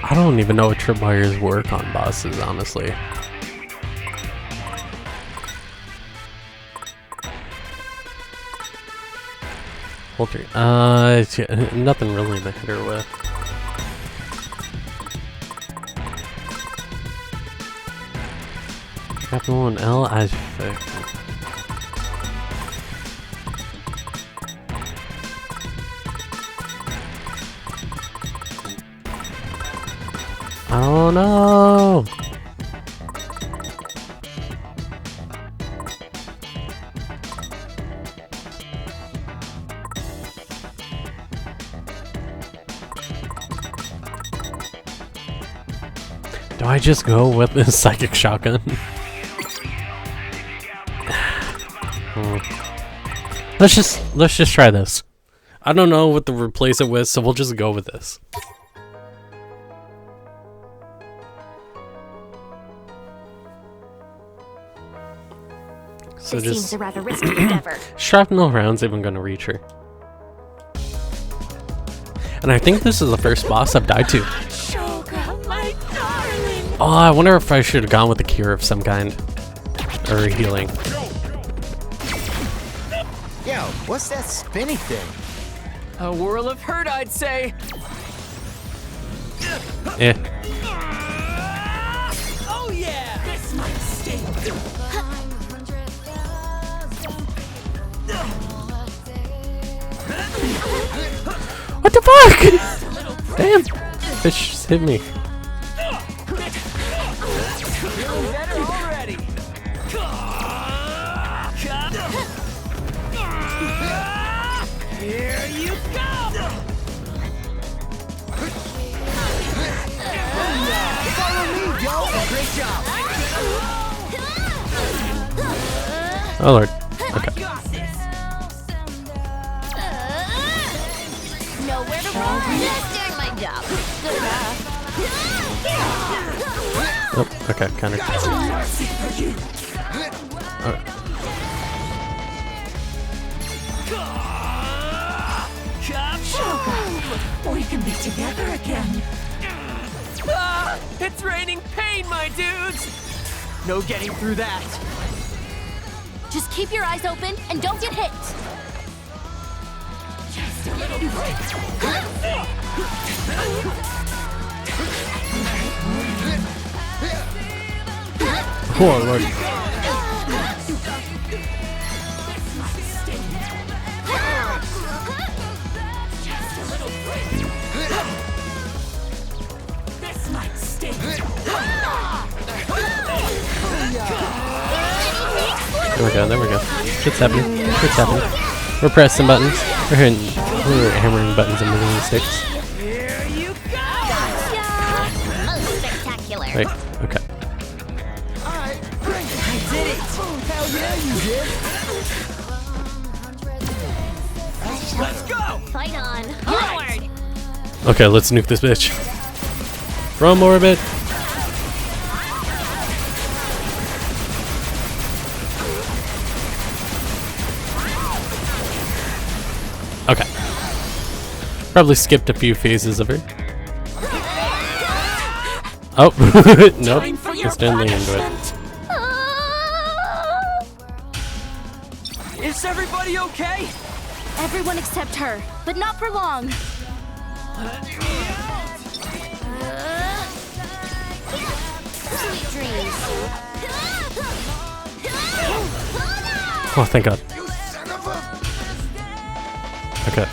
I don't even know if tripwires work on bosses, honestly. Poultry. Nothing really to hit her with. Capital and L, I think. Oh no! Do I just go with the psychic shotgun? Let's just try this. I don't know what to replace it with, so we'll just go with this. So This just seems a rather risky endeavor. shrapnel rounds even gonna reach her. And I think this is the first boss I've died to. Shoka, my darling. Oh, I wonder if I should have gone with a cure of some kind. Or healing. Yo, what's that spinny thing? A whirl of hurt, I'd say. Eh. Oh yeah. This might sting. What the fuck? Damn. Fish just hit me. Feeling better already. Here you go. Follow me, yo! Great job! Oh lord. Okay. Nowhere to run. Just doing my job. Good enough. Oh, okay, counter. Alright. We can be together again. Ah, it's raining pain, my dudes. No getting through that. Just keep your eyes open and don't get hit. Just a little break. Oh lord. This might sting. There we go, there we go. Shit's happening. Shit's happening. We're pressing buttons. We're hammering buttons and moving sticks. Here you go. Gotcha. Most spectacular. Right, okay. Alright, great! I did it! Hell yeah, you did! Let's go. Fight on. Onward. Okay, let's nuke this bitch. From orbit. Okay. Probably skipped a few phases of her. Oh, nope. Just didn't lean into it. Is everybody okay? Everyone except her, but not for long. Sweet dreams. Oh, thank God. You son of a... Okay.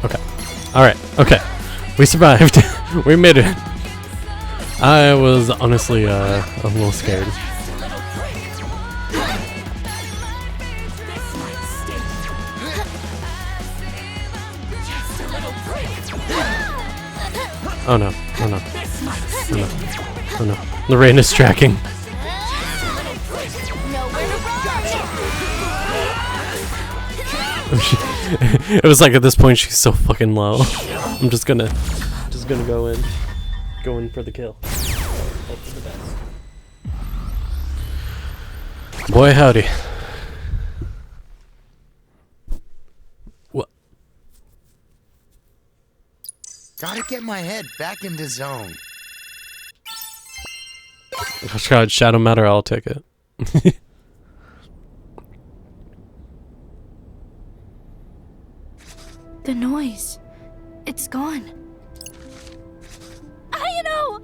Okay. Alright, okay. We survived. We made it. I was honestly a little scared. Oh no, oh no. Oh no. Oh no. The rain is tracking. Nowhere to run. It was like at this point she's so fucking low. I'm just gonna go in for the kill. Hope for the best. Boy howdy. What? Gotta get my head back into zone. Oh God, Shadow Matter, I'll take it. The noise. It's gone. You know.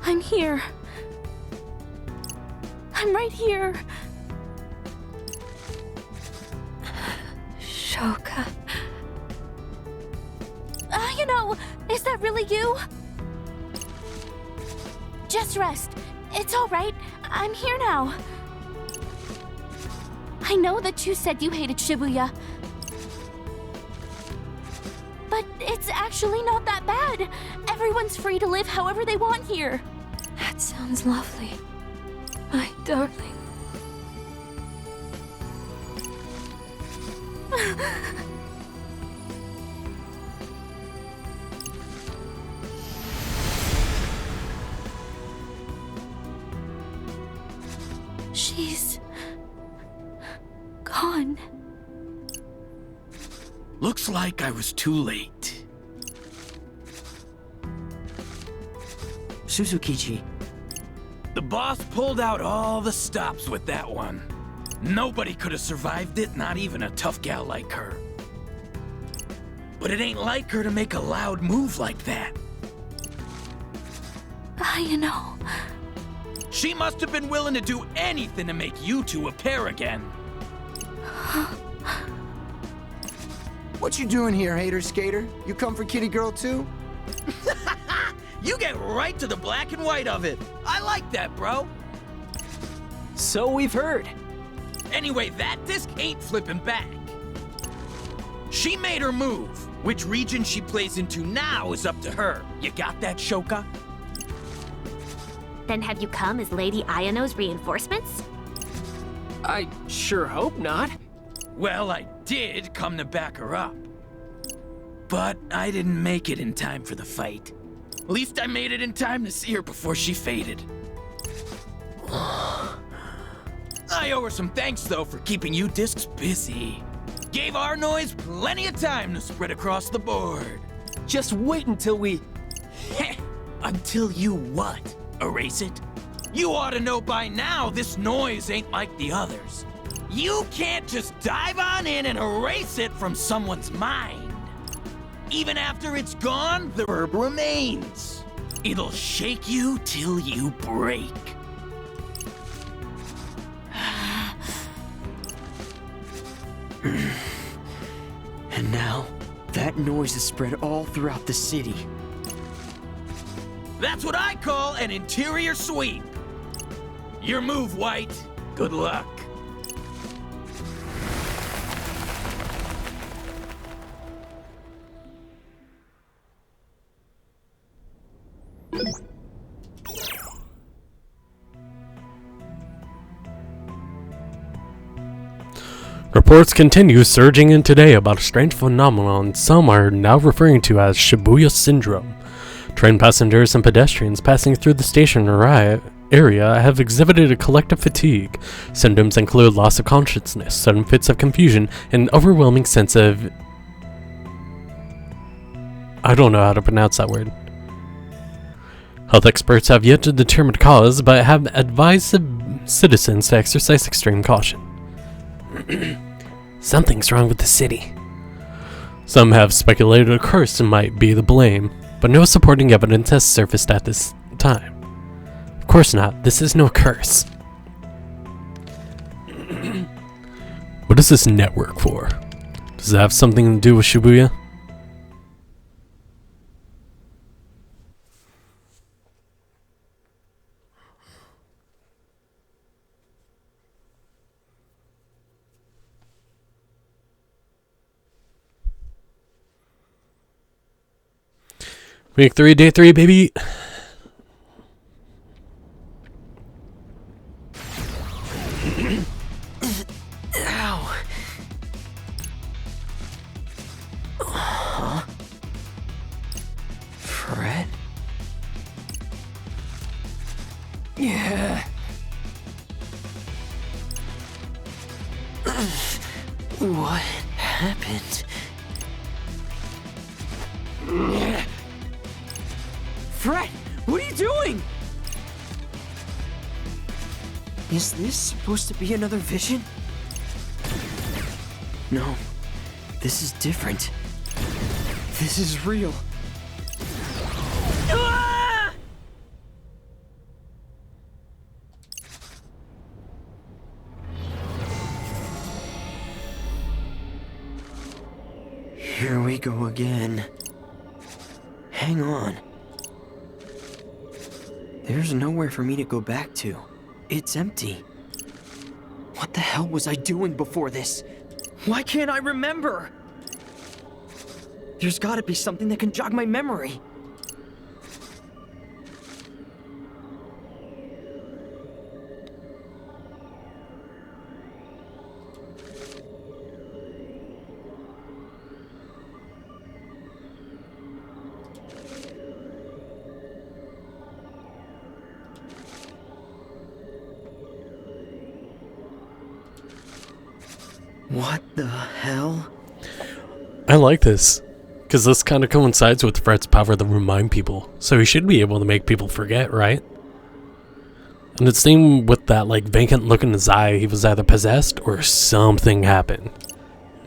I'm here. I'm right here. Shoka. You know, is that really you? Just rest. It's all right. I'm here now. I know that you said you hated Shibuya. But it's actually not that bad. Everyone's free to live however they want here. That sounds lovely. My darling. She's gone. Looks like I was too late. Suzukichi. The boss pulled out all the stops with that one. Nobody could have survived it, not even a tough gal like her. But it ain't like her to make a loud move like that. I know. She must have been willing to do anything to make you two a pair again. What you doing here, hater skater? You come for kitty girl too? You get right to the black and white of it. I like that, bro. So we've heard. Anyway, that disc ain't flipping back. She made her move. Which region she plays into now is up to her. You got that, Shoka? Then have you come as Lady Ayano's reinforcements? I sure hope not. Well, I did come to back her up. But I didn't make it in time for the fight. At least I made it in time to see her before she faded. I owe her some thanks, though, for keeping you discs busy. Gave our noise plenty of time to spread across the board. Just wait until we... Until you what? Erase it? You ought to know by now this noise ain't like the others. You can't just dive on in and erase it from someone's mind. Even after it's gone, the herb remains. It'll shake you till you break. And now, that noise is spread all throughout the city. That's what I call an interior sweep. Your move, White. Good luck. Reports continue surging in today about a strange phenomenon some are now referring to as Shibuya Syndrome. Train passengers and pedestrians passing through the station area have exhibited a collective fatigue. Symptoms include loss of consciousness, sudden fits of confusion, and an overwhelming sense of... I don't know how to pronounce that word. Health experts have yet to determine the cause, but have advised citizens to exercise extreme caution. Something's wrong with the city. Some have speculated a curse might be the blame, but no supporting evidence has surfaced at this time. Of course not. This is no curse. What is this network for? Does it have something to do with Shibuya? Week 3, day 3, baby. Ow. Huh? Fred? Yeah. What happened? Fred, what are you doing? Is this supposed to be another vision? No, this is different. This is real. Ah! Here we go again. Hang on. There's nowhere for me to go back to. It's empty. What the hell was I doing before this? Why can't I remember? There's gotta be something that can jog my memory. What the hell? I like this, because this kind of coincides with Fred's power to remind people, so he should be able to make people forget, right? And it seemed with that, like, vacant look in his eye, he was either possessed or something happened.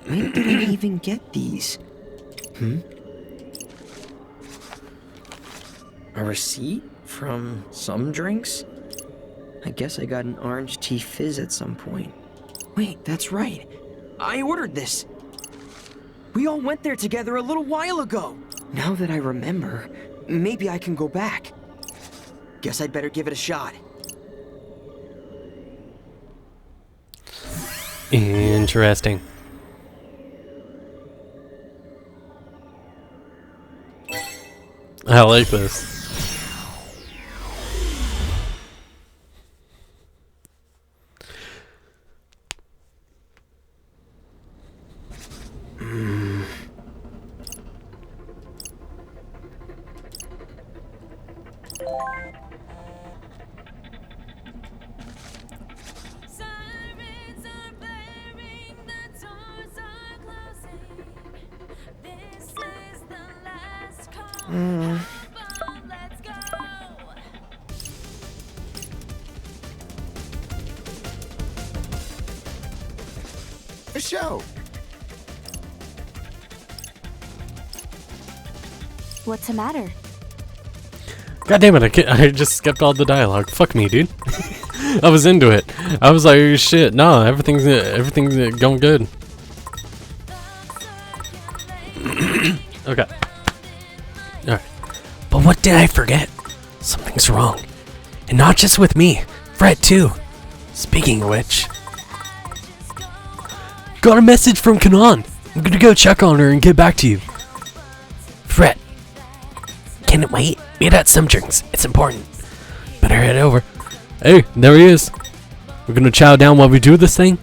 When did I even get these? A receipt from some drinks? I guess I got an orange tea fizz at some point. Wait, that's right. I ordered this. We all went there together a little while ago. Now that I remember, maybe I can go back. Guess I'd better give it a shot. Interesting. I like this. Sirens are blaring, the doors are closing. This is the last call. Come on, let's go. A show. What's the matter? God damn it, I just skipped all the dialogue. Fuck me, dude. I was into it. I was like, shit, no, everything's going good. Okay. Alright. But what did I forget? Something's wrong. And not just with me. Fred, too. Speaking of which... Got a message from Kanan. I'm gonna go check on her and get back to you. Fred. Can it wait? We had some drinks. It's important. Better head over. Hey, there he is. We're gonna chow down while we do this thing?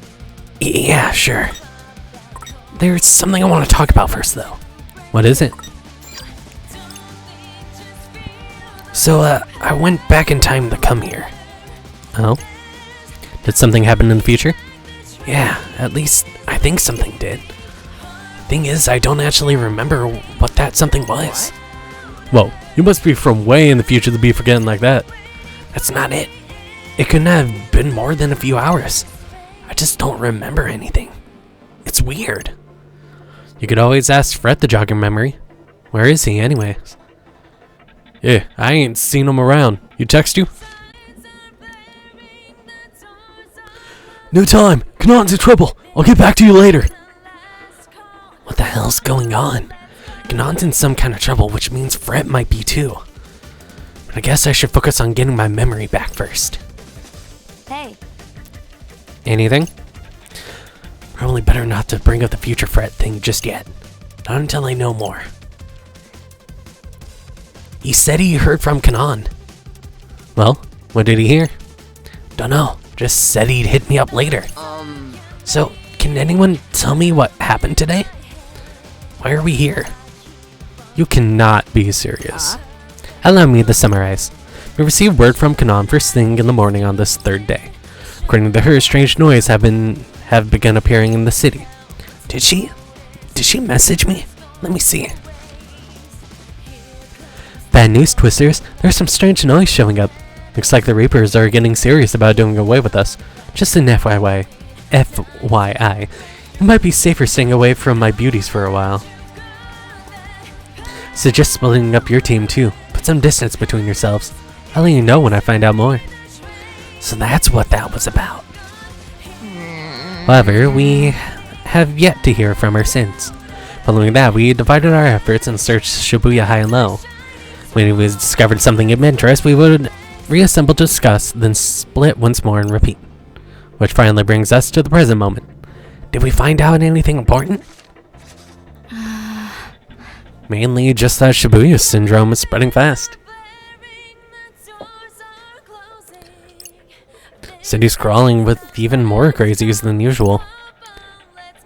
Yeah, sure. There's something I want to talk about first, though. What is it? So, I went back in time to come here. Oh? Did something happen in the future? Yeah, at least I think something did. Thing is, I don't actually remember what that something was. Whoa, you must be from way in the future to be forgetting like that. That's not it. It couldn't have been more than a few hours. I just don't remember anything. It's weird. You could always ask Fred to jog your memory. Where is he, anyways? Yeah, I ain't seen him around. You text you? No time! Kanan's in trouble! I'll get back to you later! What the hell's going on? Kanan's in some kind of trouble, which means Fred might be too. But I guess I should focus on getting my memory back first. Hey, Anything? Probably better not to bring up the future Fred thing just yet. Not until I know more. He said he heard from Kanan. Well, what did he hear? Dunno, just said he'd hit me up later. So, can anyone tell me what happened today? Why are we here? You cannot be serious. Allow me to summarize. We received word from Kanan first thing in the morning on this third day. According to her, strange noise have begun appearing in the city. Did she message me? Let me see. Bad news, Twisters. There's some strange noise showing up. Looks like the Reapers are getting serious about doing away with us. Just an FYI. You might be safer staying away from my beauties for a while. Suggest splitting up your team too. Put some distance between yourselves. I'll let you know when I find out more. So that's what that was about. However, we have yet to hear from her since. Following that, we divided our efforts and searched Shibuya high and low. When we discovered something of interest, we would reassemble to discuss, then split once more and repeat. Which finally brings us to the present moment. Did we find out anything important? Mainly just that Shibuya syndrome is spreading fast. City's crawling with even more crazies than usual.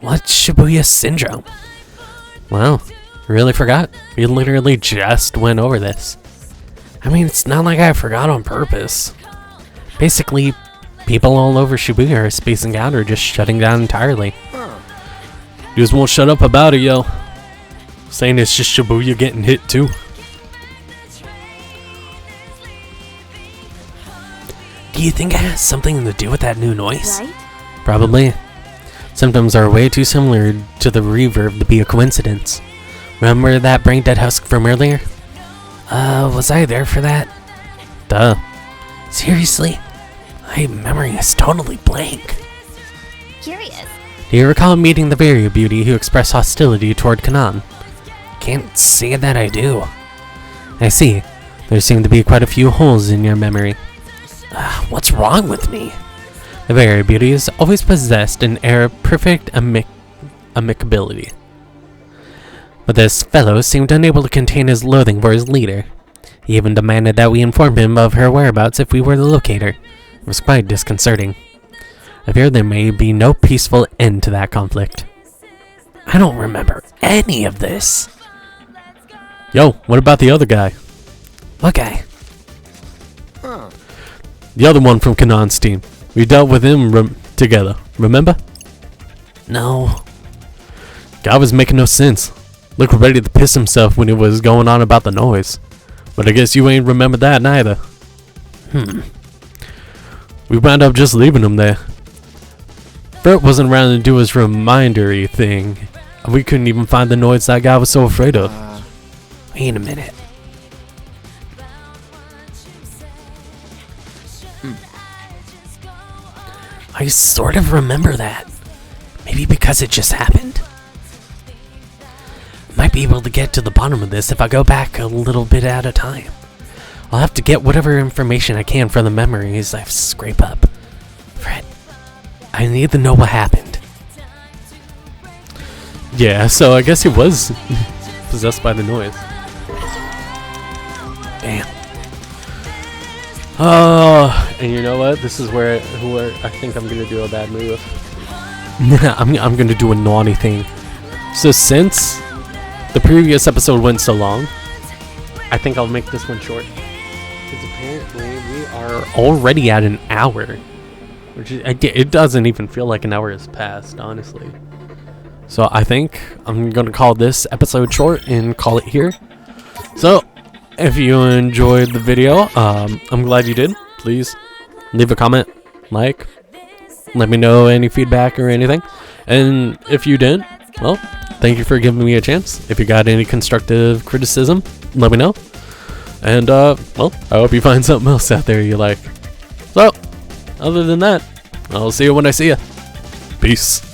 What's Shibuya syndrome? Wow, really forgot. We literally just went over this. I mean, it's not like I forgot on purpose. Basically, people all over Shibuya are spacing out or just shutting down entirely. You just won't shut up about it, yo. Saying it's just Shibuya getting hit too. Do you think it has something to do with that new noise? Right? Probably. Symptoms are way too similar to the reverb to be a coincidence. Remember that brain dead husk from earlier? Was I there for that? Duh. Seriously? My memory is totally blank. Curious. Do you recall meeting the Varia Beauty who expressed hostility toward Kanan? Can't say that I do. I see. There seem to be quite a few holes in your memory. What's wrong with me? The Varia Beauty has always possessed an air of perfect amicability. But this fellow seemed unable to contain his loathing for his leader. He even demanded that we inform him of her whereabouts if we were to locate her. It was quite disconcerting. I fear there may be no peaceful end to that conflict. I don't remember any of this. Yo, what about the other guy? What guy? The other one from Kanan's team. We dealt with him together, remember? No. Guy was making no sense. Looked ready to piss himself when he was going on about the noise. But I guess you ain't remember that neither. We wound up just leaving him there. Bert wasn't around to do his reminder-y thing. We couldn't even find the noise that guy was so afraid of. Wait a minute. I sort of remember that. Maybe because it just happened. Might be able to get to the bottom of this if I go back a little bit at a time. I'll have to get whatever information I can from the memories I've scraped up. Fred, I need to know what happened. Yeah, so I guess he was possessed by the noise. Damn. Oh, and you know what? This is where I think I'm gonna do a bad move. I'm gonna do a naughty thing. So since the previous episode went so long, I think I'll make this one short. Because apparently we are already at an hour, which is, it doesn't even feel like an hour has passed, honestly. So I think I'm gonna call this episode short and call it here. So if you enjoyed the video, I'm glad you did. Please leave a comment, like, let me know any feedback or anything. And if you didn't, well, thank you for giving me a chance. If you got any constructive criticism, let me know. And, well, I hope you find something else out there you like. So, other than that, I'll see you when I see you. Peace.